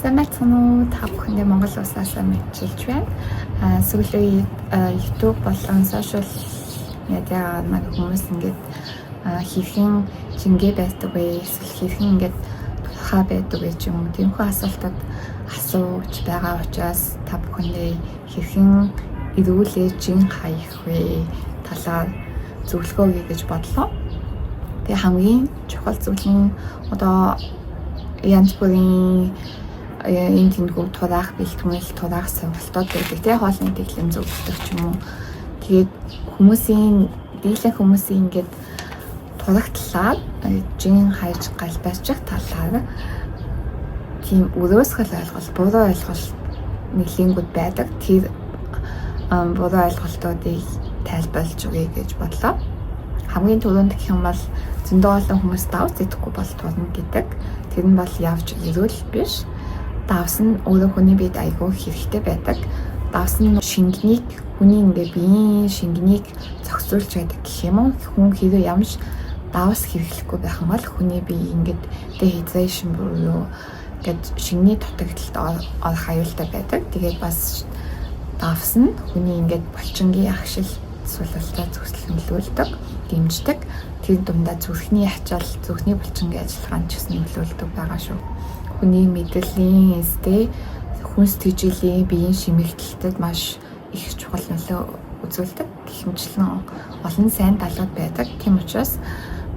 Сайн байцгаана уу? Та бүхэндээ Монгол улсаас мэдчилж байна. Сүүлийн үед YouTube болон social media нэг хүмүүс ингээд хэрхэн жингээ байдаг вэ? Эсвэл хэрхэн ингээд тухай байдаг вэ ч юм уу? Тиймэрхүү асуултад асууж байгаа учраас та бүхэндээ хэрхэн эрүүлээ жин хаях вэ? Талаар зөвлөгөө өгье гэж бодлоо. Тэгээ хамгийн чухал зүйл нь одоо янз бүрийн энэ тэндгүү тураах бэлтгэл тураах сонголтууд байдаг. Тэгээ хоолны дэглэм зөвлөдөг ч юм уу. Тэгээд дийлэн хүмүүсийн ингээд турагтлаад жин хайж галбайчих талаар тийм өрөөсгөл ойлголт, буруу ойлголт нэглэнгүүд байдаг. Тэр буруу ойлголтуудыг тайлбарлаж өгье гэж бодлоо. Хамгийн түрүүнд гэх юм бол зөндөө олон хүмүүс давс идэхгүй бол турна гэдэг. Тэр нь бол явж ирүүл биш. Давс нь өөрөө хүний биед айгүй хэрэгтэй байдаг. Давс нь шингэнийг хүний ингээ биеийн шингэнийг зохицуулж байдаг гэх юм уу. Хүн хэрэг ямарч давс хэрэглэхгүй байх юм бол хүний бие ингээд dehydration буюу гэд шингэний дутагдлалд орох аюултай байдаг. Тэгээд бас давс нь хүний ингээд булчингийн агшил сулалтаа зөвслөмлүүлдэг, дэмждэг. Тэр дундаа зүрхний ачаал, зүрхний булчингийн ажиллагаанд ч гэсэн нөлөөлдөг байгаа шүү. Хүний мэдрэлийн эстэй хүн сэтгэлийн биеийн шимэгдэлтэд маш их чухал нөлөө үзүүлдэг. Гэх мэтлэн олон сайн талууд байдаг. Тийм учраас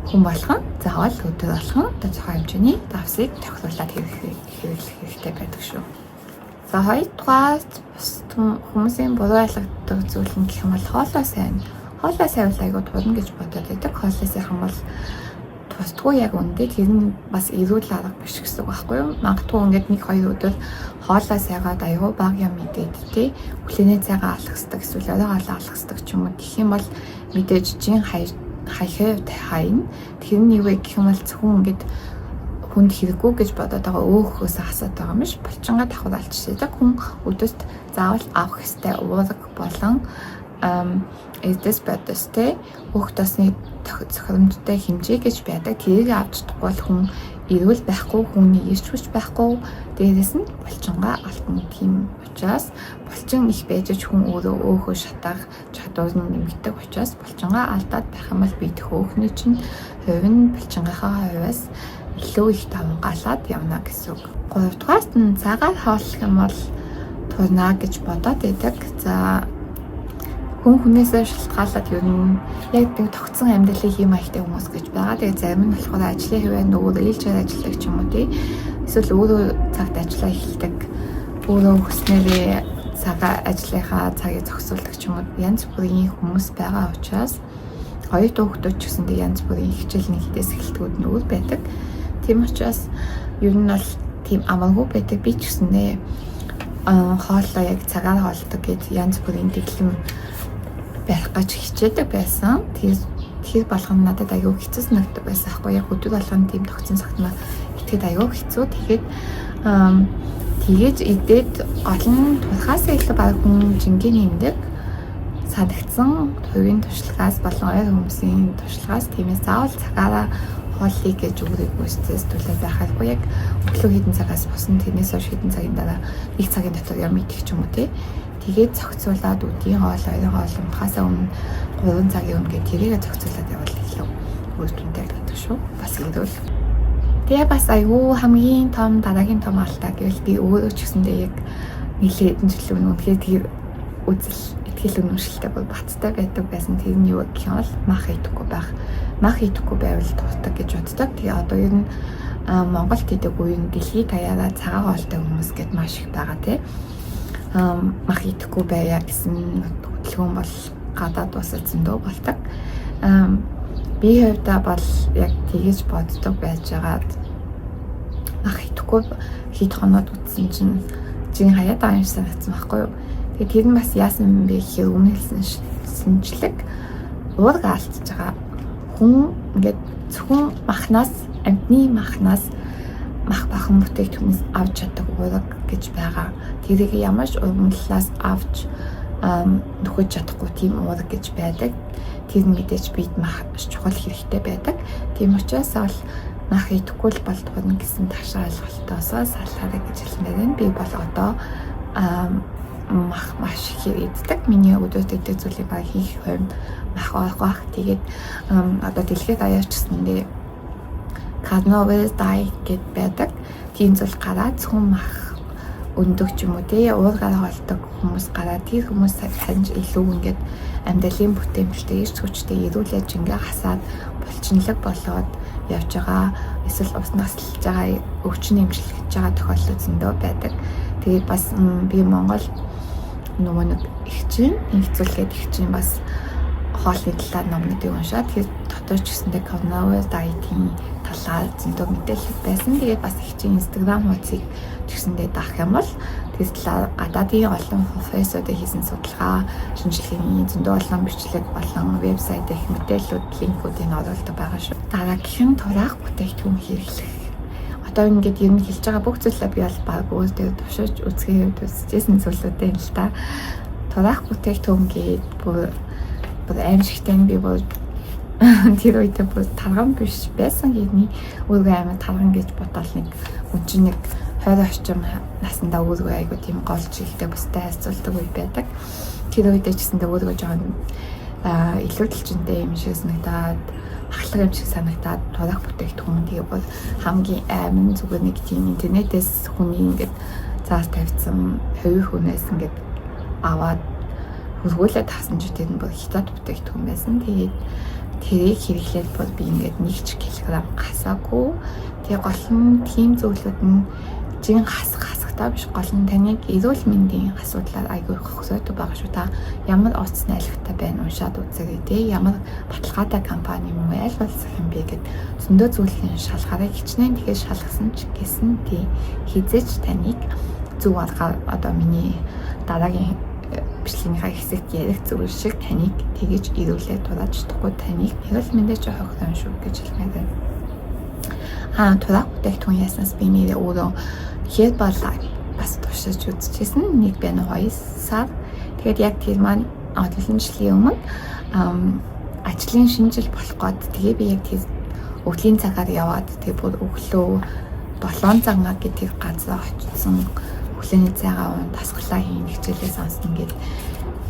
хүн болгон заавал өдөр болгон тодорхой хэмжээний давсыг тохируулаад хэрэглэх хэрэгтэй байдаг шүү. За хоёрдугаар хүмүүсийн буруу ойлгодог зүйл нь гэх юм бол хоолой сайн бол айгүй турна гэж бодоод байдаг. Хоолой сайхан бол тусдгүй яг үндэ тэр нь бас эрүүл арга биш гэсэн үг байхгүй юу? Магадгүй ингээд 1-2 өдөр хоолой сайгаад айгүй бага юм мэдээд тий хүлэнээ цайгаа алгасдаг эсвэл оройгоо алгасдаг ч юм уу гэх юм бол мэдээж жин хаяхад хайна. Тэр нь юу вэ гэх юм бол зөвхөн ингээд хүнд хэрэггүй гэж бодоод байгаа өөхөөсөө хасаад байгаа юм биш. Булчингаа давхарлж шийдэг. Хүн өдөрт заавал авах ёстой уурга болон эдэс байтастай өөх тосны цохиромжтой хэмжээ гэж байдаг. Тэрийг авч чадахгүй бол хүн эрүүл байхгүй, хүний ирч хүч байхгүй. Дээрээс нь булчингаа алдна. Тийм учраас булчин их байж хүн өөрөө өөхөө шатаах чадвар нь нэмэгдэг учраас булчингаа алдаад байх юм бол бид хөөхний чинь хувь нь булчингийнхаа хувьас илүү их давмгаалаад явна гэсэн үг. 3-дугаарт нь цагаан хооллох юм бол турна гэж бодоод байдаг. За хүнээсээ шалтгаалаад ер нь яг нэг тогтсон амьдралыг хийм маягтай хүмүүс гэж байгаа. Тэгээ зарим нь болохоор ажлын хэвээр нөгөө ээлжээр ажилладаг ч юм уу тий. Эсвэл өөрөө цагт ажиллаа эхэлдэг. Өөрөө хүснээрээ ажлынхаа цагийг зохицуулдаг ч юм уу. Янз бүрийн хүмүүс байгаа учраас оюутан хүмүүс ч гэсэн янз бүрийн хичээл нэгтээс эхэлтгүүд нүүр байдаг. Тийм учраас ер нь бол тийм амаргүй байдаг. Би ч гэсэндээ хоолоо яг цагаар хоолдог гэж янз бүрийн дэглэм байх гэж хичээдэг байсан. Тэр болгоно надад аягүй хэцүү санагддаг байсан аахгүй. Яг өдөр болгоно тийм тогтсон цагтмаа итгэхэд аягүй хэцүү. Тэгээд идээд олон турхаасаа илүү баг хүн жингээ нэмдэг. Санагдсан хувийн туршлагаас болон ойр хүмүүсийн туршлагаас тиймээс заавал цагаараа хооллыг гэж өгрөггүй стресс төлөө байхалгүй. Яг өглөө хэдэн цагаас босно тэрнээс хойш хэдэн цагийн дараа 1 цагийн дотор юм идэх ч юм уу тий. Тэгээд зохицуулаад өдгийн хоол, оройн хоол унахаасаа өмнө 3 цагийн өмнө тэрийгэ зохицуулаад явбал илүү үр дүнтэй байдаг шүү. Бас ирүүл. Тэгээ бас айгүй хамгийн том дараагийн том алдаа гэвэл би өөрөө ч гэсэндээ яг нэлээд хэдэн жил өмнө үнэхээр тэр үзэл итгэл үнэмшилтэй бол бацтай байдаг байсан. Тэр нь юу гэх юм бол мах идэхгүй байх. Мах идэхгүй байвал дуртай гэж боддог. Тэгээ одоо ер нь Монголд идэггүй ер нь дэлхийд даяараа цагаан хоолтой хүмүүс гэд маш их байгаа тий. Мах идэхгүй байя гэсэн хөдөлгөөн бол гадаад улсад зөндөө болдог. Би хувьдаа бол яг тэгэж боддог байж байгаад мах идэхгүй хэд хоноод үтсэн чинь жин хаяад байгаа юм санагдсан байхгүй юу? Тэгээ тэр нь бас яасан юм бэ гэхээр өмнө хэлсэн шинжлэх уурга алдчихж байгаа. Хүн ингээд зөвхөн амтны махнаас мах бахан бүтээгдэхүүнээс авч чаддаг уурга гэж байгаа. Тэрийг ямарч ургамлалаас авч нөхөж чадахгүй тийм уурга гэж байдаг. Тэр нь мэдээж бид мах чухал хэрэгтэй байдаг. Тийм учраас бол мах идэхгүй л болдгоо гэсэн ташаа ойлголтоосоо салахаарай гэж хэлмээр байна. Би бол одоо мах маш их иддэг. Миний өдөрт идэх зүйлийг баг хийх хувьд мах авах. Тэгээд одоо дэлхийд аяарчсандээ carnivore diet гэд байдаг. Тийм зүйл гараад зөвхөн мах өндөг ч юм уу тий уургаараа холдог хүмүүс гараад тэр хүмүүс санаж илүү ингээд амьдралын бүтээмжтэй эрс хүчтэй ирүүлээд ингээ хасаад булчинлаг болоод явж байгаа. Эсвэл ус наслж байгаа өвчин эмчилж байгаа тохиолдол зөндөө байдаг. Тэгээд бас би Монгол нөгөө нэг нэгцүүлгээд их чинь бас хоолны талаар номнуудыг уншаад тэгээд дотор ч гэсэндээ carnivore diet-ийн талаар зөндөө мэдээлэл байсан. Тэгээд бас их чинь Instagram хуудсыг тэгсэндээ даах юм бол тэгээд талаар гадаадын олон профессорд хийсэн судалгаа, шинжилгээний зөндөө олон бичлэг болон вебсайт их мэдээллүүд, линкүүдийг оруулдаг байгаа шүү. Дараагийн тураах бүтээгдэхүүн хэрэглэх. Одоо ингээд ер нь хэлж байгаа бүх зүйлээ би бол баг өөртөө тушиж үзэхэд үзчихсэн зүйлүүдээ л та. Тураах бүтээгдэхүүн гээд бүр аимшигтай би бол тэр үедээ бүр тарган биш байсан гэдний өөргөө амар тарган гэж бодвол нэг үнчин нэг 20 орчим наснда өөргөө айгуу тийм гол жилдээ бустай хайцуулдаг үе байдаг. Тэр үедээ ч гэсэндээ өөргөө жоохон илүү талчинтай юм шиг санагдаад ахлах юм шиг санагдаад тураах бүтээгдэхүүн тэгээ бол хамгийн амин зүгээр нэг тийм интернетээс хүний ингээд заас тавьсан хувийн хүнээс ингээд аваад хөргүүлээд тасан ч тэр нь бол хятад бүтээгдэхүүн байсан. Тэгээд тэрийг хэрэглээд бол би ингээд 1 кг хасаагүй. Тэгээ гол нь тийм зүйлүүд нь жин хасахтаа биш, гол нь таныг эрүүл мэндийн асуудлаар айгүй хөсөөд байгаа шүү. Та ямар оц найлгтай байна уншаад үзээрэй те. Ямар баталгаатай компани юм уу, аль болох юм бэ гэд зөндөө зүйлийн шалгаараа хичнээн тэгэхээр шалгасан ч гэсэн тий хизээч таныг зөв аргаар одоо миний дараагийн бичлэгийнхаа хэсэгт ярих зүйл шиг таныг тэгэж ирүүлээд турааж чадахгүй, таныг эрүүл мэндээ жоох хөрөн шүү гэж хэлмээр байна. Тураах бүтээгдэхүүн яснаас би нэрээ өөрөө Herbalife бас туршиж үзчихсэн. Нэг байна 2 сар. Тэгээд яг тэр маань олон жилийн өмнө ажлын шинэ жил болох гээд тэгээ би яг тэр өглөөний цагаар яваад тэгээ бүр өглөө 7 цагаа гэдэг газар очсон. Өглөөний цагаа уун тасглаа хийн хичээлээ сонсон гээд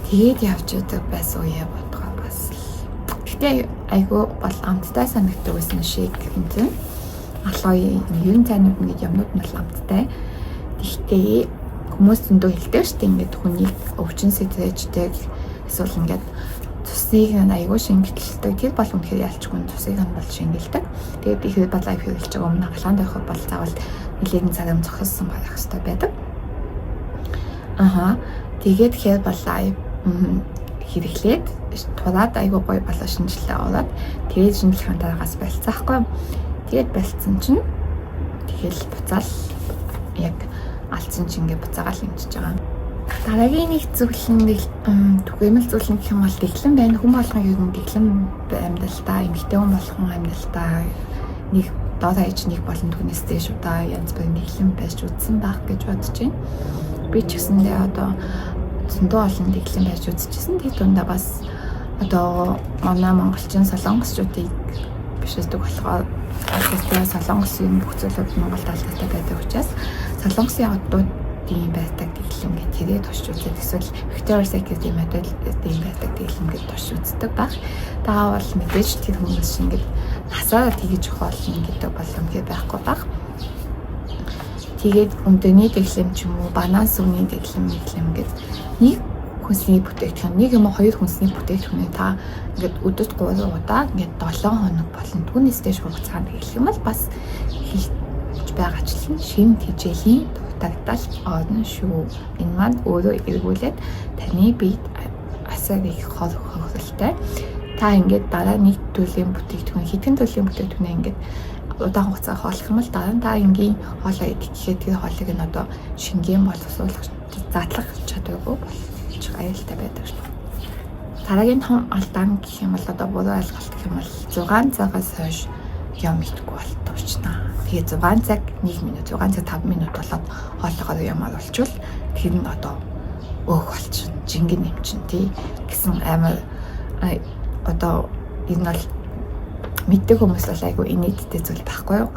тэгээд явж байдаг байсан үе бодгоо бас. Гэтэ айгүй бол амттай санагддаг байсан шиг юм чинь. Алой ерөн цайнууд нэг юмнууд нь амттай. Гэхдээ хүмүүс зөндөө хэлдэг шүү дээ ингээд хүнийг өвчин сэтрээждэг эсвэл ингээд цусыг айгүй шингэлдэг. Тэр бол үнэхээр ялчгүй цусыг нь бол шингэлдэг. Тэгээд би Herbalife хэрэглэж байгаа өмнө хаалганд явах бол заавал нэлээдэн цагаан зогссон байх хэрэгтэй байдаг. Тэгээд Herbalife хэрэглээд тураад айгүй гоё болоо шинжилгээ аваад тэгээд шинжилгээний дараагаас болцсаахгүй. Тэгээд болцсон чинь тэгэл буцаал яг алдсан чинь ингээ буцаагаал юмчиж байгаа. Дараагийн нэг зүйл нь түгээмэл зүйл нь гэх юм бол дэглэм байна. Хүн болгон ер нь дэглэм амьдралдаа, эмэгтэй хүн болгон амьдралдаа нэг доод хаяж нэг болон түүнээс дээш удаа янз бүрийн дэглэм байж үзсэн байх гэж бодож байна. Би ч гэсэндээ одоо зөндөө олон дэглэм байж үзчихсэн. Тэр дундаа бас одоо манай монголчин солонгосчуудыг бишэлдэг болохоор тэгэхээр солонгосын бүх зүйлүүд Монгол талтай байдаг учраас солонгосын одуудын байдаг дэглэм гэж тэрээ тушч үзээд эсвэл Victoria's Secret-ийн модельдийн байдаг дэглэм гэж тушч үздэг баг. Та бол мэдээж тэр хүмүүс шиг ингээд насаараа тэгж хоолно гэдэг боломжтой байхгүй баг. Тэгээд өмдөний дэглэм ч юм уу, банан сүмний дэглэм гэж нэг хүнсний бүтээгдэхүүн, нэг юм уу хоёр хүнсний бүтээгдэхүүнийг та ингээд өдөрт 3 удаа ингээд 7 хоног болон түүнээс дэш хугацаанд хэлэх юм бол бас хийж байгаачлан шин хичээлийн дутагдал орно шүү. Энэ маань өөрөө эргүүлээд таны биед асар их хохиролтой. Та ингээд дараа нэг төрлийн бүтээгдэхүүн, хэдхэн төрлийн бүтээгдэхүүнээ ингээд удаан хугацаа хооллох юм бол дараа нь та энгийн хоолоо идэх гэхэд тэр хоолыг нь одоо шингэн боловсруулах задлах чадваргүй болж аюултай байдаг шүү. Дараагийн том алдаан гэх юм бол одоо буруу ойлголт гэх юм бол 6 цагаас хойш юм идэхгүй болтовчнаа. Тэгээ 6 цаг 1 минут, 6 цаг 5 минут болоод хоолоогоо ямар болчвол тэр нь одоо өөх болчихно. Жингэн юм чинь тий гэсэн амар одоо энэ бол мэддэг хүмүүс бол айгүй инээдтэй зүйл байхгүй юу?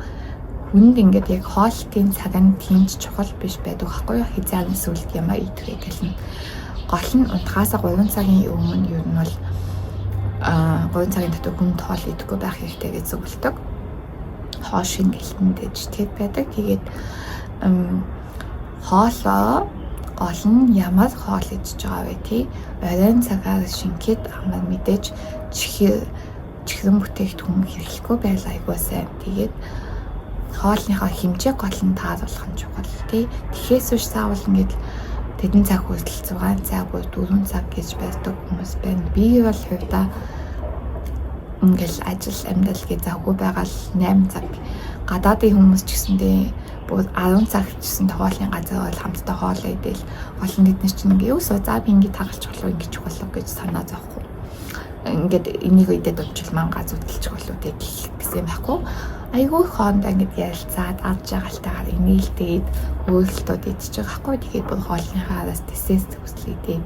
Хүнд ингээд яг хоолтын цаг нь тийм ч чухал биш байдаг байхгүй юу? Хязгаар сүлд ямаа идэхээ гэлнэ. Гол нь унтахаас 3 цагийн өмнө юу нь бол 3 цагийн дотор хүнд хоол идэхгүй байх хэрэгтэй гэж зөвлөдөг. Хоол шин гэлтэндэж тэгэд байдаг. Тэгээд хоолоо гол нь ямар хоол идэж байгаа вэ тий? Оройн цагаар шингээд амар мэдээж чихрэн бүтээгдэхүүн хэрэглэхгүй байл айгуу сайн. Тэгээд хоолныхоо хэмжээг гол нь тааруулах нь чухал тий. Тэхээс үүш заавал ингээд тэдэн цаг хүртэл 6 цаг буюу 4 цаг гэж байдаг хүмүүс байна. Би бол хувьдаа ингээл ажил амьдрал гэж завгүй байгаа л 8 цаг. Гадаадын хүмүүс ч гэсэндээ бүр 10 цаг гэсэн хоолны газар бол хамтдаа хоол идэл олон тэднэр чинь ингээ юу за би ингээ тагалж болов ингээ болов гэж санаа зовхгүй. Ингээд энийг идээд болчихвол мангаа зүтэлчих болов тэг гэсэн байхгүй. Айгүй хоорондоо ингээд ярилцаад авч жагаалтайгаар инээлдээд өөрлөлтөд идчих байгаа байхгүй. Тэгээд бүр хоолныхаа араас тэсээс төслийдээд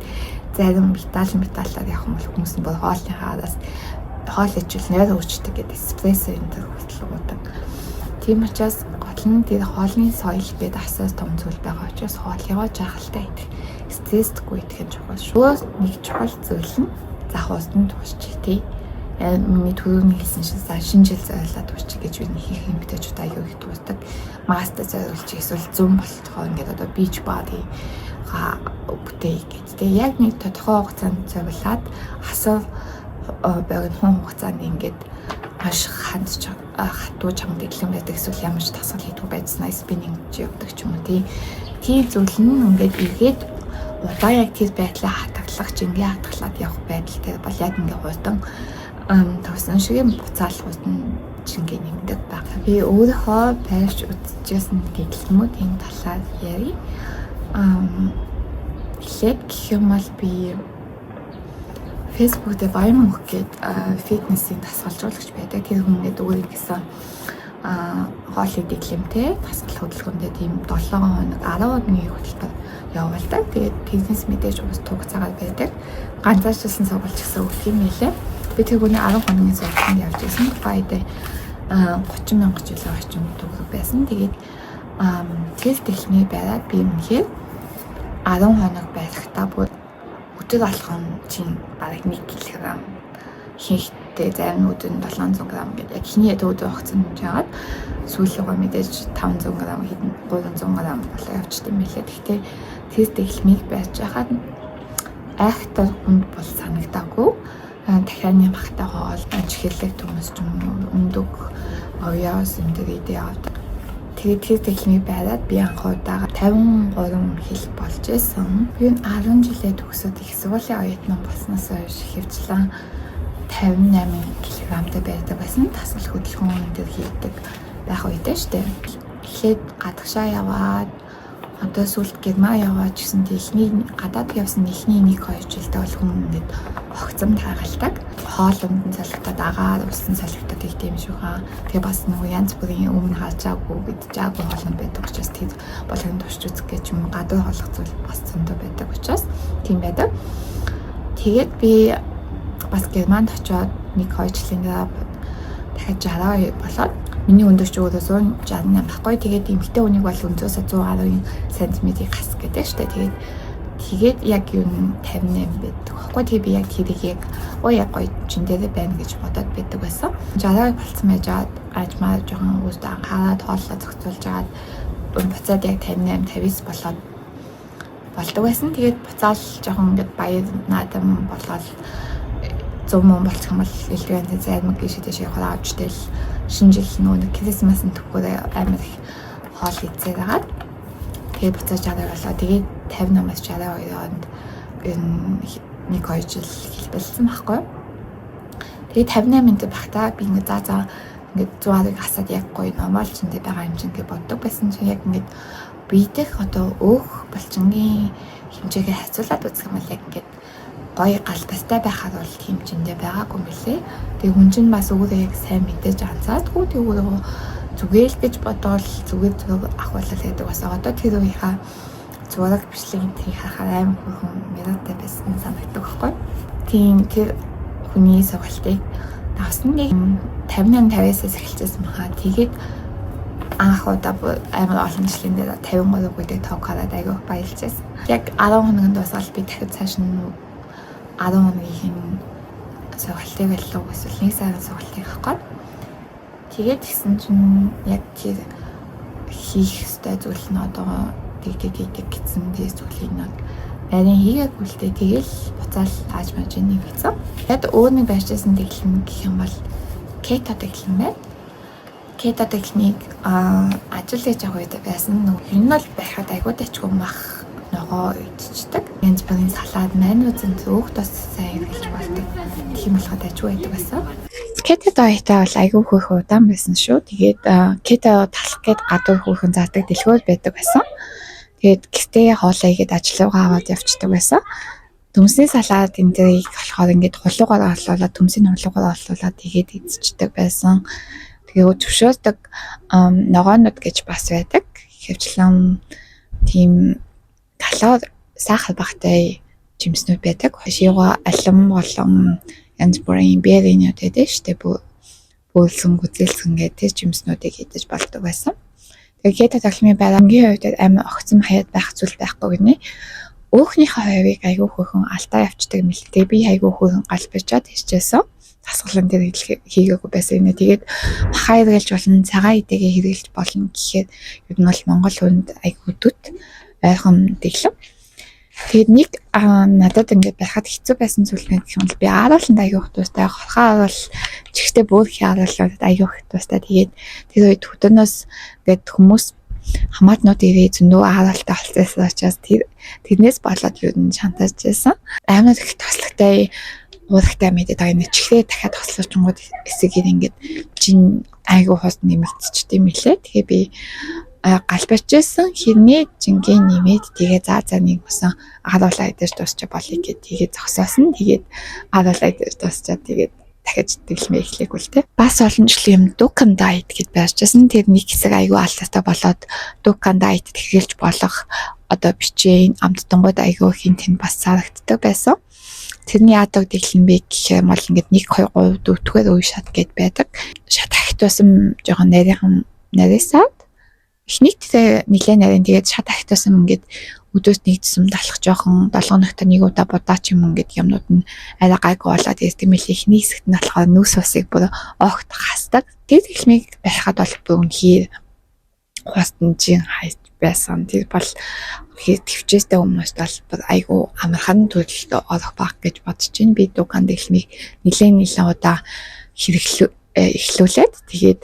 зарим металлаар явах юм бол хүмүүс нь бүр хоолныхаа араас хоол ичвэл нойр өөрчдөг гэдэг эспрессо энэ төр хүртэл уудаг. Тийм учраас гол нь тэр хоолны соёл гэдэг асаас том зүйл байгаа учраас хоол яваа жагалтай идэх. Стрессгүй идэх нь чухал шүү. Нэг чухал зүйл нь захуусны туушчих тий. Миний түрүүний хэлсэн шинэ жил зориулаад туушчих гэж би хийх юм битэж удаа аюу их туусдаг. Мастер зориулж эсвэл зүүн болтохоо ингээд одоо beach body бүтээ гэж. Тэгээ яг нэг тодорхой хугацаанд зориулаад асар богино хугацаанд ингээд маш хатуу чамд дэглэм байдаг эсвэл ямар ч тасгал хийдгүү байцснаа спиннинг явдаг ч юм уу тий. Тийм зүйл нь ингээд эргээд удаа яг тэр байдлаа хатаглах, жингээ хатгалаад явах байдал дээр бол яг ингээд хурдан төвсөн шиг юм буцаалгууд нь жингээ нэмдэг байна. Би өөрийнхөө байрч үзчихсэн дэглэмүүд энэ талаар ярив. Эхлээд гэх юм бол би Facebook дээр Vimeo гээд фитнесийн дасгалжуулагч байдаг. Тэр хүн ингээд өөрөө гэсэн хоолыг дэглэмтэй дасгал хөдөлгөөндөө тийм 7 хоног 10 өдрийн хөтөлбөр явуулдаг. Тэгээд бизнес мэдээж ус туг цагаар байдаг. Ганцаарчлсан сургалт гэсэн үг юм нэлээ. Би тэр хүний 10 хоногийн сургалтанд явж байсан. Дубайд 30,000 жилийн орчим төгрөг байсан. Тэгээд тэр техникийг бариад би үнэхээр 10 хоног байхтаа бүр өдөр алхам чинь бараг 1 кг хийхдээ зарим өдөр нь 700 г гэдэг. Яг хиний өдөр хугацаанд жагаад сүүлөөгөө мэдээж 500 г хийдэн 300 г болоо явчихсан мэлээ. Гэхдээ тэр техникийг барьж байхад айхтар хүнд бол санагдаагүй. Дахианы багтаа хоол, чихэрлэг төмөс ч юм уу өндөг овёос энэ авдаг. Тэгээд тэр техник байгаад би анхудаага 53 хил болж байсан. Би 10 жилээ төгсөөд их сургуулийн оюутан болсноос хойш хөвчлэн 58 кг-тай байдаг байсан. Тасгал хөдөлгөөн дээр хийдэг байх үедээ штэ. Эхлээд гадагшаа яваад одоо сүүлд Герман яваад гэсэн техник гадаад явсан эхний 1-2 жилдээ бол хүн ингээд огцом таагалдаг. Хоолунд нь салхитаад агаар усан салхитаад их тийм шүү хаа. Тэгээ бас нөгөө янз бүрийн өмнө хаажаагүй гэджаагүй хоолнд байдаг учраас тэр болгонд турш үзэх гэж юм гадуур хоолох зүйл бас зөндөө байдаг учраас тийм байдаг. Тэгээд би бас Германд очиод 1-2 жилийн дараа дахиад 60 болоод миний өндөрч өөрөө 168 байхгүй. Тэгээд эмэгтэй хүнийг бол өнцөөсөө 110 см гас гэдэг штэ. Тэгээд яг юм 58 байдаг. Баггүй тэгээ би яг тэрийг яг гоё чин дээр байна гэж бодоод байдаг байсан. 60 болцсон байж аваад ажмаа жоохон үстэ анхаарал хооллоо зохицуулж агаад буцаад яг 58 59 болоод болдог байсан. Тэгээд буцаал жоохон ингээд баяр наадам болоод 100 мөн болчих юм бол элдвэн зайлмаг гişэдэш явахаар авчтай л шинэ жил нөгөө Крисмасын төгөөрөө амар их хоол идсээр тэгээд буцааж 60 болоо. Тэгээд 58-аас 62 онд энэ 1-2 жил хэлбэлсэн байхгүй. Тэгээд 58-нд багтаа би ингээд за ингээд 100-ыг хасаад яг гоё нормал чиндээ байгаа юм чинь гэж боддог байсан чинь яг ингээд биедэх одоо өөх булчингийн хэмжээгээ хацуулаад үзэх юм бол яг ингээд гоё галтастай байхад бол хэмжээндээ байгаагүй мөлий. Тэгээ хүн чинь бас өөрөө яг сайн мэдээж анзаадгүй тэгвэл зүгээр л гэж бодоол зүгээр ахвалал гэдэг бас одоо тэр үеийнхаа зураг бичлэгийн тэрийг харахаар амар хүн мэрэгтэй байсан санагддаг байхгүй. Тийм тэр хүний сургалтыг Давсан нэг 58-50-аас эхэлчихсэн баха. Тэгээд анх удаа амар олон жилийн дээр 53 гэдэг тог хараад айгүй баярлжсэн. Яг 10 хоногийн дуусаад би дахид цааш нь 10 хоногийн сургалтыг байлуу эсвэл 1 сарын сургалтыг авах гээд тэгээд гисэн чинь яг тэр хийх ёстой зүйл нь одоо тэгдэг гэсэн тийм зүйлийг нэг нарийн хийгээгүй л дээ. Тэгэл буцаал тааж маж нэг хийсэн. Тэгэд өөр нэг байрчсан тэглэм гэх юм бол кето тэглэм байна. Кето тэглэмийг ажил хийж байгаа үед байсан. Энэ бол байхад айгүй дэчгүй мах ногоо идчихдэг. Янз бүрийн салаад, майонезын зөөх тос сайн хэрэглэж болдог. Тийм болоход ажгүй байдаг байсан. Кето дайетаа бол айгүй хөөх удаан байсан шүү. Тэгээд кето талах гээд гадуур хөөхөн заадаг дэлгүүр байдаг байсан. Тэгээд гэртээ хоолоо игээд ажил руугаа аваад явцдаг байсан. Төмсний салаад энэ дэрийг болохоор ингээд хулуугаар орлуулаад төмсний хулуугаар орлуулаад тэгээд эзчдэг байсан. Тэгээд төвшөөсдөг ногоонууд гэж бас байдаг. Хөвчлэн тийм талаар сахар багтай жимснүүд байдаг. Хошиуга алим болон янз бүрийн бэринүүд байдаг шүү дээ. Бөөлсөн гүзэлсэн гэдэг жимснүүдийг идэж болдог байсан. Тэгээд таглымын байрангийн хувьд амар огцом хаяад байх зүйл байхгүй гинэ. Өөхнийхээ хувийг айгүй хөөхөн алдаа явцдаг мэлтэй. Би айгүй хөөхөн галбирчаад хийжсэн. Тасгалан дээр хийгээгүй байсан юм. Тэгээд махаа хэрэглэж болно, цагаан идэгээ хэрэглэж болно гэхээр ер нь бол Монгол хүнд айгүй төт ойрхон дэглэв. Тэгээд нэг надад ингээд байхад хэцүү байсан зүйл нь гэх юм бол би аарууланд айгүй хтуустай, хорхоо бол чихтэй бөөх ааруулаад айгүй хтуустай. Тэгээд тэр үед хөдөнөөс ингээд хүмүүс хамаатнууд ирээ зөндөө ааруултаа болчихсон учраас тэрнээс болоод юу н шантаж байсан. Амар их тослогтой уурахтай мэдээд байгаа нэг чихээ дахиад тослоочгод эсэгээр ингээд жин айгүй хос нэмэгдчихтэй мэлээ. Тэгээ би галбирчсэн хэрнээ жингийн нэмээд тэгээ за нэг босон ааруулаа идэж дуусчих болъё гэд тэгээ зогсоосон. Тэгээд ааруулаа идэж дуусчаад тэгээд дахиж тэглэмээ эхлэхгүй л те. Бас олон жилийн юм Dukan Diet гэд байрчсан. Тэр нэг хэсэг айгүй алдаатай болоод Dukan Diet хэрэглэж болох одоо бичээ амттангууд айгүй хинтэн бас зарагддаг байсан. Тэрний яадаг дэглэн бэ гэх юм бол ингээд 1-2 дүүтгээр үе шат гэд байдаг. Шат ахтуусан жоохон нарийсаад эхнийгтээ нэлээд нарийн тэгээд шат ахтуусан ингээд өдөөс нэг зүсэм далах жоохон 7 хоногт нэг удаа будаач юм ингээд юмнууд нь арай гайгүй болоод ирдэг мэл эхний хэсэгт нь болохоор нүс усыг бүр огт хасдаг. Тэгээд эхлэмийг барихад бол бүр үнхээр хустанжин хайж байсан. Тэр бол төвчээстэй хүмүүст бол айгүй амархан төлөлтөд орох баг гэж бодож байна. Би Dukan дэлхмийг нэлээд удаа эхлүүлээд тэгээд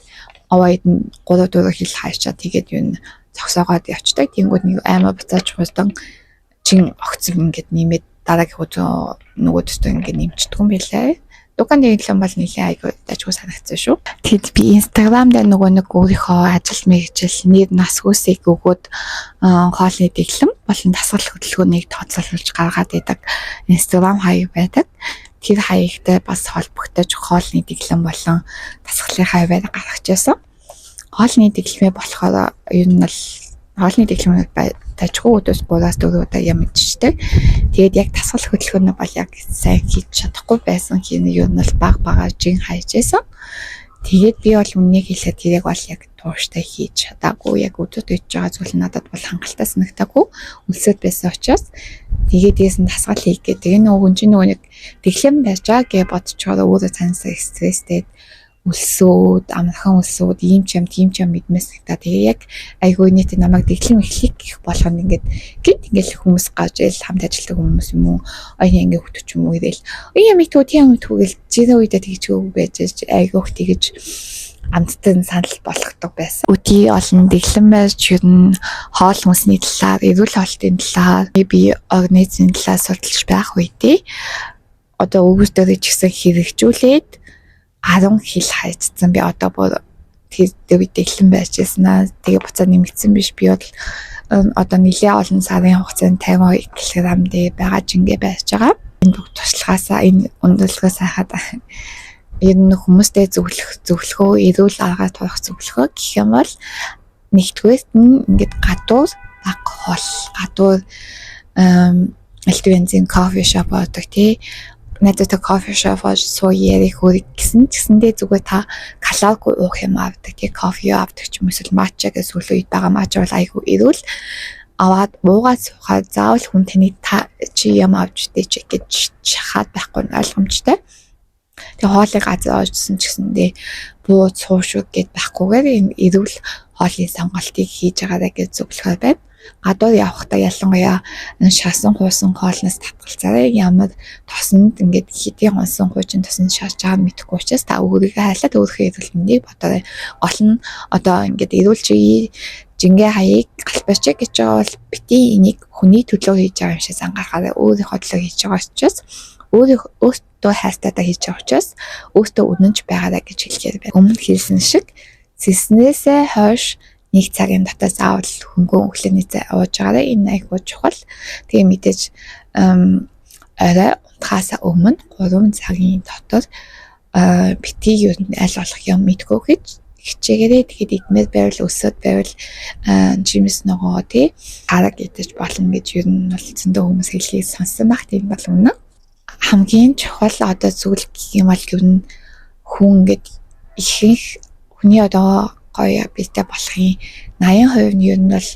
овоод 3-4 хил хайчаад тэгээд юу зогсоогоод явцдаг. Тэнгүүд нэг аймаа буцааж хустан чин огцом ингээд нэмээд дараагийн хөдөө нөгөө төстөө ингээд нэмчихдэг юм билээ. Dukan дэглэм бол нэлээд айгүй дажгүй санагдсан шүү. Тэгэд би Instagram дээр нөгөө нэг өөрийнхөө ажил мэргэжил нэр нас хүсийг өгөөд хоолны дэглэм болон дасгал хөдөлгөөнийг тооцоолж гаргаад идэг Instagram хаяг байдаг. Тэр хаягтай бас холбогдож хоолны дэглэм болон дасгалын хаягаар гаргаж байсан. Хоолны дэглэмээ болохоор ер нь бол хоолны дэглэмээ дажгүй өдөөс 3-4 удаа ямждаг. Тэгээд яг дасгал хөдөлгөөнөө бол яг сайн хийж чадахгүй байсан хин ер нь бол бага жин хайж байсан. Тэгээд би бол үннийг хэлээд тэрийг бол яг тууштай хийж чадаагүй. Яг өдөрт хийж байгаа зүйл надад бол хангалттай санагдаагүй. Үлсэд байсан учраас тэгээд дээс нь дасгал хийх гэдэг. Энэ нөгөө нэг дэглэм байж байгаа гэж бодчихоор өөрөө цаанасаа стресстэй үлсүүд, амархан үлсүүд, ийм ч юм мэдмээс та тэгээ яг айгүй нийт намайг дэглэм эхлэх гэх болгоно ингээд хүмүүс гаж ил хамт ажилладаг хүмүүс юм уу аяа ингээд хөтөч юм уу гээл юм тэгвэл зэвэ үедээ тэгж өгөө байж айгүйх тэгж амттан санал болгодог байсан. Өдий олон дэглэм байж ер нь хоол хүнсний талаар, эрүүл хоолтын талаар, би организмын талаар судалж байх үедээ одоо өгөөсдөө ч гэсэн хэрэгжүүлээд 10 хил хайцсан. Би одоо бүр тэр дэглэм байжсанаа тэгээ буцаа нэмэгдсэн биш. Би бол одоо нэлээ олон сарын хугацаанд 50 кг дээр байгаа жингээ байж байгаа. Энэ бүх туршлагаасаа энэ өндөрлөгөөс хахад ер нь хүмүүстэй зөвлөхөө, эрүүл аргаар турах зөвлөхөө гэх юм бол нэгдүгээрт нь ингээд гадуур баг хоол, гадуур альтвензин кофе шоп болдог тий. найзуутай кофе шопоор суу ярих хөрийг гэсэндээ зүгээр та калоргүй уух юм авдаг. Тэгээ кофе авдаг ч юм эсвэл матча гэсэн сүүлийн үед байгаа матча бол айгүй эрүүл. Аваад уугаад суухаар заавал хүн таны чи юм авч дээ ч гэж шахаад байхгүй нь ойлгомжтой. Тэгээ хоолыг газар оожсэн ч гэсэндээ бууз суушгүй гэд байхгүйгээр энэ эрүүл хоолны сонголтыг хийж байгаарай гэж зөвлөхөр байна. Гадуур явахдаа ялангуяа шасан хуусан хоолноос татгалзаарай. Ямар тосонд ингээд хэдийн хонсон хуучин тосонд шаарч байгааг мэдэхгүй учраас та өөрийгөө хайлаад өөрийнхөө эрүүл мэндийг бодоорой. Гол нь одоо ингээд эрүүл жингээ хаяыг албач гэж байгаа бол бити энийг хүний төлөө хийж байгаа юм шиг анхаарахаарай. Өөрийнхөө төлөө хийж байгаа учраас өөртөө хайртайгаа хийж байгаа учраас өөртөө үнэнч байгаарай гэж хэлэхээр байна. Өмнө хэлсэн шиг сэснээсээ хойш 1 цагийн дотор заавал хөнгөн өглөөний цай ууж байгаарай. Энэ айгүй чухал. Тэгээ мэдээж орой унтахаас өмнө 3 цагийн дотор бити юу аль болох юм мэдгүй гэж хичээгээрээ тэгэхэд идмээр байвал өсөд байвал жимс ногоо тий арга идэж болно гэж юу нь бол зөндөө хүмүүс хэлхийг сонссон баг. Тийм бол үнэн. Хамгийн чухал одоо зүйл гэх юм бол юу н хүн ингээд ихэнх хүний одоо гоё бийтэй болохын 80% нь юу нь бол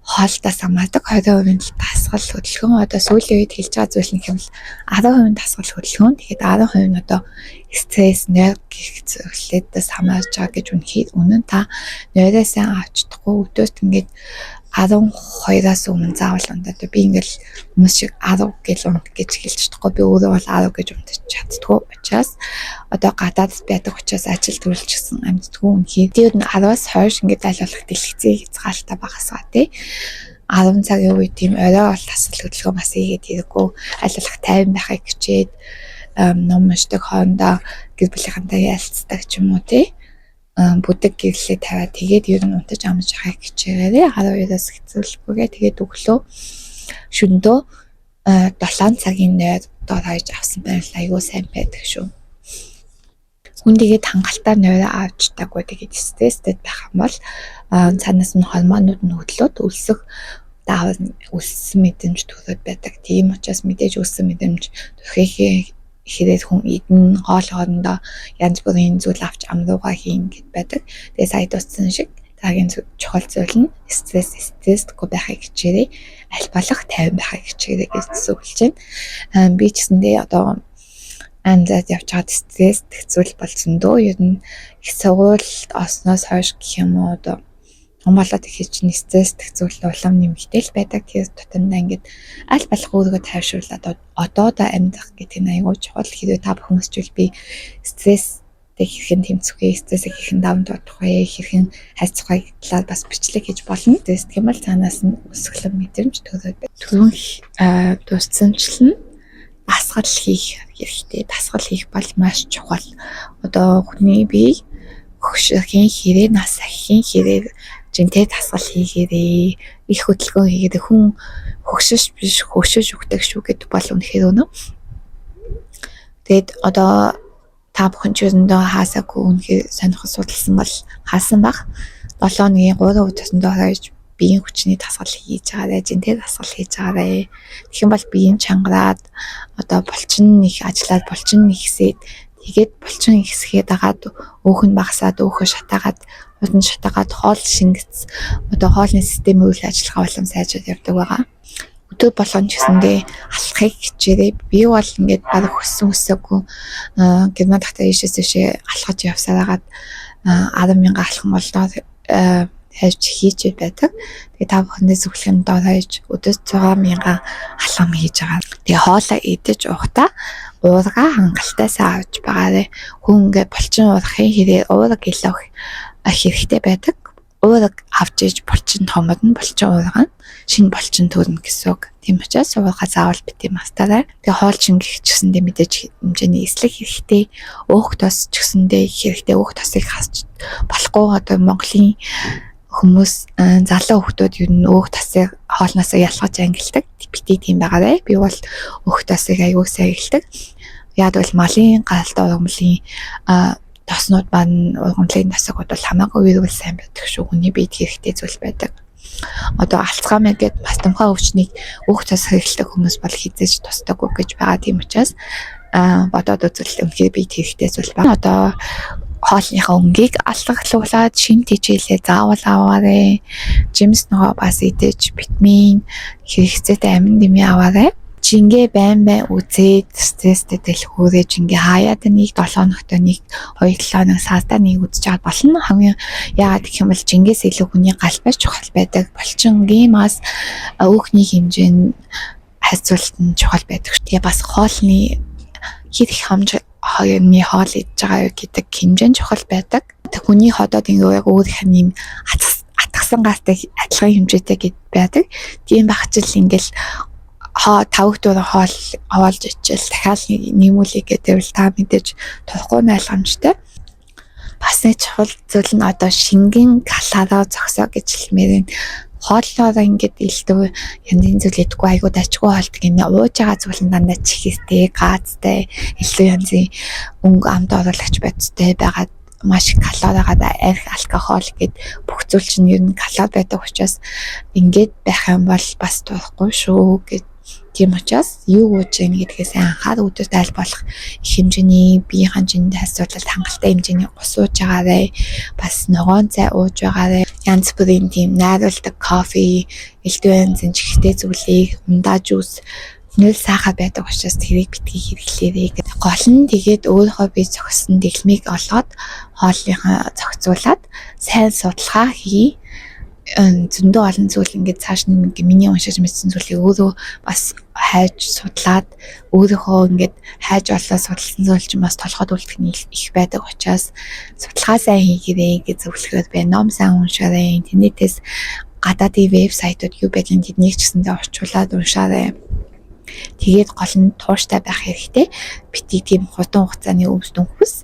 хоолтоос хамаадаг, 20% нь дасгал хөдөлгөөн. Одоо сүүлийн үед хэлж байгаа зүйл нь хэмэл 10% нь дасгал хөдөлгөөн. Тэгэхээр 10% нь одоо стресс, нерв гэх зүйлээс хамаарч байгаа гэж үнэн та нойроо сайн авч чадахгүй өдөөс ингээд 12-аас өмнө заавал ундаа би ингээл хүмүүс шиг 10 гэж унт гэж хэлж чадахгүй. Би өөрөө бол 10 гэж унтаж чаддгүй учраас одоо гадаад байдаг учраас ажил төрөлжсөн амьддгүй үнхээр тэр нь 10-аас хойш ингээд аль болох дэлгэцээ хязгаарлалтаа багасгаа тий 10 цагийн үед тийм орой бол тасгал хөдөлгөөн бас хийгээд хэрэггүй аль болох тайван байхыг хичээд ном уншдаг хоорондоо гэр бүлийнхэнтэй ярилцдаг ч юм уу тий бүдэг гэрлээ тавиад тэгээд ер нь унтаж амж байхыг хичээгээрээ 12-аас хэцүүлэхгүйгээ тэгээд өглөө шөнөдөө 7 цагийн нойр дор хаяж авсан байвал айгүй сайн байдаг шүү. Хүн тэгээд хангалттай нойроо авч чадаагүй тэгээд стресстэй байх юм бол цаанаас нь гормонууд нь хөдлөөд өлсөх даавал өлссөн мэдрэмж төрөд байдаг. Тийм учраас мэдээж өлссөн мэдрэмж төрхийг хэрэг хүн идэн хоол хоорондоо янз бүрийн зүйл авч амруугаа хийн гэд байдаг. Тэгээ сая дутсан шиг тагийн чухал зүйл нь стрессгүй байхыг хичээрээ аль болох тайван байхыг хичээрээ гэж зөвлөж байна. Би ч гэсэндээ одоо анзаад явж байгаа стресс зүйл болсондоо ер нь их сургуульд осноос хойш гэх юм уу одоо болоод ихэж чинь стресс зүйл улам нэмэгдээл байдаг. Тэр тутамдаа ингээд аль болох өөрийгөө тайвшруулад одоо амьдрах гэдэг нь аягүй чухал. Хэрвээ та бүхэн хүсвэл би стресстэй хэрхэн тэмцэхээ, стрессийг хэрхэн даван туулахвэ, хэрхэн хайцхайг талаар бас бичлэг хийж болно. Тэгээс тийм бол цаанаас нь өсгөлэн мэдрэмж төрөд түрүүн дусцсанчлан дасгал хийх хэрэгтэй. Дасгал хийх бол маш чухал. Одоо хүний бие хөгшөхийн хэрэг, нас ахихийн хэрэг жинтэй дасгал хийгээрээ их хөдөлгөөн хийгээд хүн хөгшөж биш хөгшөж өгдөг шүү гэдэг бол үнэхээр үнэн. Тэгэд одоо та бүхэн ч өндөө хаасаагүй үнэхээр сонирхол судалсан бол хаасан баг 7 өдрийн 3 өдрөсөндөө хойж биеийн хүчний дасгал хийж байгаарэ, жинтэй дасгал хийж байгаарэ. Тэгэх юм бол биеийн чангараад одоо булчин их ажиллаад булчин ихсээд тэгээд булчин ихсгээд дагаад өөх нь багасаад өөхөө шатаагаад удан шатаагаад хоол шингэц одоо хоолны системийн үйл ажиллагаа болон сайжраад явдаг байгаа. Өдөр болгон ч гэсэндээ алхахыг хичээрээ би бол ингээд баг өсөөгүй герман дахтаа ийшээс ийшээ алхаж явсараад 10,000 алхам болдоо хайж хийж байдаг. Тэгээ та бүхэндээ зөвлөх юм доор хайж өдөөс 6,000 алхам хийж байгаа. Тэгээ хоолоо идэж уухтаа уурга хангалттай авч байгаарэ. Хүн ингээд булчин уурахын хэрэг уурга илүүх хэрэгтэй байдаг. Уурга авч иж булчин томорно, булчин уурга шинэ булчин төрнө гэсэн үг. Тийм учраас уурга заавал бити мастаарай. Тэгээ хоол шингэх ч гэсэндээ мэдээж хэмжээний эслэг хэрэгтэй. Өөх тос ч гэсэндээ хэрэгтэй. Өөх тосыг хасч болохгүй одоо Монголын хүмүүс залуу хүмүүс юу н өөх тосыг хоолноосоо ялгаж ангилдаг. Бити тийм байгаарэ. Би бол өөх тосыг аягүй сайн эхэлдэг. Яг бол малын галтай ургамлын тоснууд маань ургамлын тосгууд бол хамаагүй эрүүл сайн байдаг шүү. Хүний биед хэрэгтэй зүйл байдаг. Одоо Альцгеймер гэдэг бас томхоо өвчнийг өөх тос хэрэглэдэг хүмүүс бол хизээж тусдаггүй гэж байгаа. Тийм учраас бодоод үзвэл үнхээр би хэрэгтэй зүйл байна. Одоо хоолныхаа өнгийг алгаглуулад шинэ хичээлээ заавал аваарай. Жимс нөгөө бас идэж витамин хэрэгцээтэй амин нэмий аваарай. Жингээ байн үзээд стресстэй дэлгүүрээ жингээ хаяад нэг 7 хоногт нэг 2-7 хоног саастаа нэг үзэж чад болно. Хамгийн яагаад гэх юм бол жингээс илүү хүний галбай чухал байдаг. Булчин геймас өөхний хэмжээнд хайцуулт нь чухал байдаг. Тэгээ бас хоолны хит их хоолны хоол идж байгаа гэдэг хэмжээ нь чухал байдаг. Хүний ходоод ингээ өөрийнх нь атгсан гастай адилхан хэмжээтэй байдаг. Тийм багчл ингээл 5 дөрөв хоол овоолж ичээл дахиад нэмүүлэх гэдэг л та мэдээж тухгүй ойлгомжтой. Бас нэг чухал зүйл нь одоо шингэн калорий зогсоо гэж хэлмээр хооллоор ингээд илүү янзын зүйл идэхгүй айгуу дажгүй болдог юм. Ууж байгаа зүйл нь дандаа чихэстэй, газтай, илүү янзын өнгө амд оруулагч бодистой байгаад маш их калоригаа арх алкогол гэд бүх зүйл чинь ер нь калори байдаг учраас ингээд байх юм бол бас тухгүй шүү гэж. Тийм учраас юу ууж яах гэдгээс анхаад өдөрт аль болох их хэмжээний биеийн хэмжээнд асуудал хангалттай хэмжээний ус ууж байгаарай. Бас ногоон цай ууж байгаарай. Янз бүрийн тийм найруулдаг кофе, элдв янзын чихтэй зүйлийг ундаа жуус нөл сахар байдаг учраас тэрийг битгий хэрэглээрэй гэдэг. Гол нь тэгээд өөрийнхөө бие зохисон дэглэмийг олгоод хоолныхаа зохицуулаад сайн судалгаа хий. Зөндөө олон зүйл ингээд цааш нь миний уншиж мэдсэн зүйлийг өөрөө бас хайж судлаад өөрийнхөө ингээд хайж олоод судалсан зүйл чинь бас толгойд үлдэх нь их байдаг учраас судалгаа сайн хийгээрэй гэж зөвлөхөд байна. Ном сайн уншаарай. Интернетээс гадаадын вебсайтууд юу байдгийг тэднийг ч гэсэндээ орчуулад уншаарай. Тэгээд гол нь тууштай байх хэрэгтэй. Бити тийм хурдан хугацааны өвсдөн хүс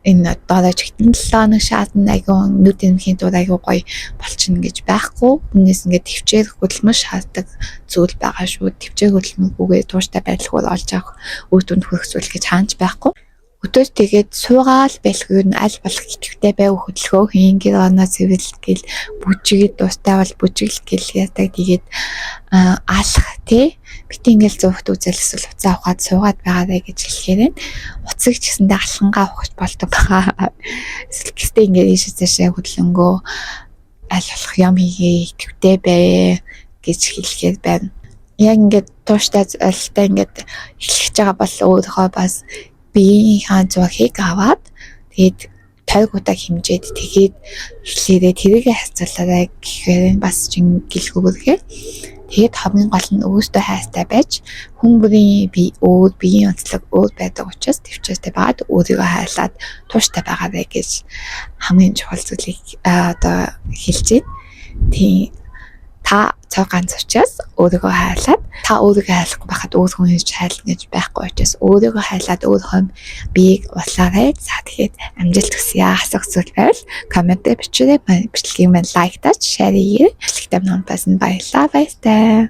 энэ дооч ихтэн 7 хоног шаардна айгүй нүднийхийн дууд айгүй гоё болчихно гэж байхгүй. Хүнээс ингээд төвчээр хөдөлмөр шаарддаг зүйл байгаа шүү. Төвчээр хөдөлмөргүйгээр тууштай байдлаар олж авах үр дүнд хүрэх зүйл гэж хаанч байхгүй. Өдөр тэгээд суугаал байлгүй нь аль болох идэвхтэй бай хөдөлгөөн хийн гэр оноо цэвэрлэл гэл бүжигэд дустай бол бүжиглэл гэл ятаг тэгээд алах тий бит ингээл зөвхт үзэл эсвэл уцаа авахад суугаад байгаарэ гэж хэлэхээр уцаг ч гэсэндээ алхангаа авах болдог байгаа. Эсвэл гэстэй ингээд ийшээсээ хөдөлгөнгөө аль болох юм хийгээ идэвхтэй бай гэж хэлэхээр байна. Яг ингээд тууштай ойлтой ингээд эхлэж байгаа бол өөрөөхөө бас биеийнхаа зургийг аваад тэгээд тойгуудаа хэмжээд тэгээд эхлээрээ тэрийгэ хацуулаарай гэхээр бас чин гэлгүүргээ. Тэгээд хамгийн гол нь өөртөө хайртай байж хүн бүрийн биеийн онцлог өөр байдаг учраас төвчөөстэй байгаад өөрийгөө хайрлаад тууштай байгаарай гэж хамгийн чухал зүйлийг одоо хэлж байна. Тийм та цаа ганц учраас өөрийгөө хайрлаад та өөрийгөө хайрлахгүй байхад өөр хүн хийж хайрлах гэж байхгүй учраас өөрийгөө хайрлаад өөрийнхөө биеийг улаарай. За тэгээд амжилт хүсье. Асуух зүйл байвал комент дээр бичээрэй. Бичлэгийг мань лайктаач, шеэр хийгээрэй. Бичлэгтэй минь хамтаасан баярлалаа. Баяртай.